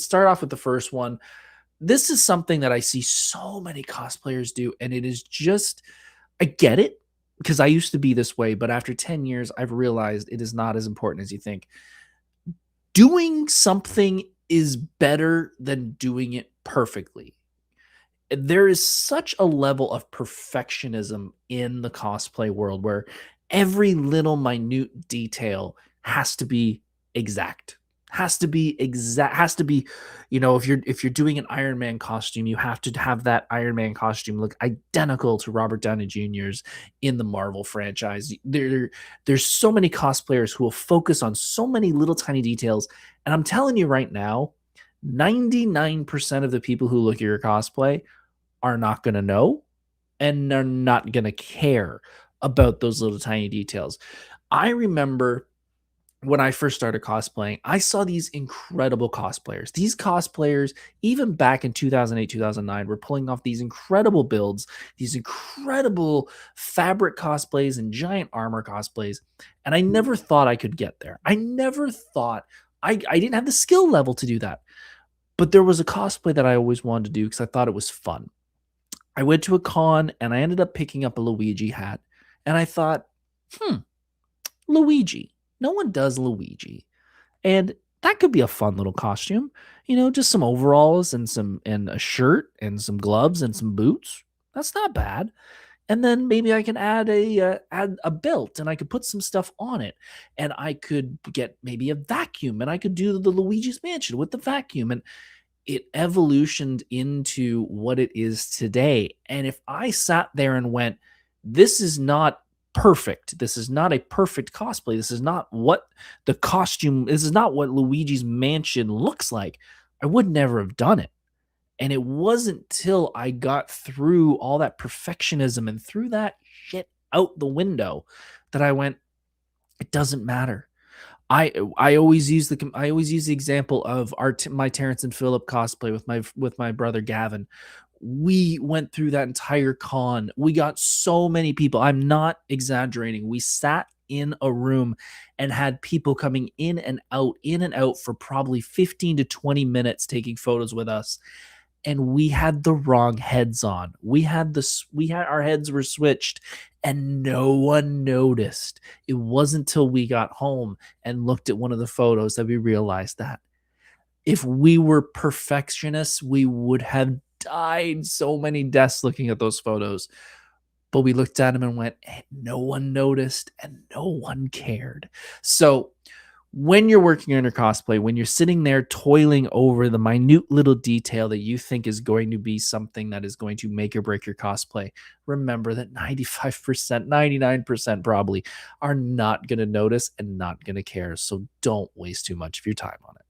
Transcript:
Start off with the first one. This is something that I see so many cosplayers do, and it is just, I get it because I used to be this way, but after 10 years, I've realized it is not as important as you think. Doing something is better than doing it perfectly. There is such a level of perfectionism in the cosplay world where every little minute detail has to be exact. Has to be, if you're doing an Iron Man costume, you have to have that Iron Man costume look identical to Robert Downey Jr.'s in the Marvel franchise. There's so many cosplayers who will focus on so many little tiny details. And I'm telling you right now, 99% of the people who look at your cosplay are not going to know and they're not going to care about those little tiny details. I remember when I first started cosplaying, I saw these incredible cosplayers. These cosplayers, even back in 2008, 2009, were pulling off these incredible builds, these incredible fabric cosplays and giant armor cosplays. And I never thought I could get there. I never thought I didn't have the skill level to do that. But there was a cosplay that I always wanted to do because I thought it was fun. I went to a con and I ended up picking up a Luigi hat. And I thought, hmm, Luigi. No one does Luigi. And that could be a fun little costume. Just some overalls and a shirt and some gloves and some boots. That's not bad. And then maybe I can add a belt and I could put some stuff on it. And I could get maybe a vacuum and I could do the Luigi's Mansion with the vacuum. And it evolutioned into what it is today. And if I sat there and went, this is not perfect. This is not a perfect cosplay. This is not what the costume, this is not what Luigi's Mansion looks like. I would never have done it. And it wasn't till I got through all that perfectionism and threw that shit out the window that I went, it doesn't matter. I always use the example of my Terrence and Phillip cosplay with my brother Gavin. We went through that entire con. We got so many people. I'm not exaggerating. We sat in a room and had people coming in and out for probably 15 to 20 minutes taking photos with us. And we had the wrong heads on. We had our heads were switched and no one noticed. It wasn't till we got home and looked at one of the photos that we realized that if we were perfectionists, we would have died so many deaths looking at those photos. But we looked at them and went, "Eh, no one noticed and no one cared." So when you're working on your cosplay, when you're sitting there toiling over the minute little detail that you think is going to be something that is going to make or break your cosplay, remember that 95%, 99% probably are not going to notice and not going to care. So don't waste too much of your time on it.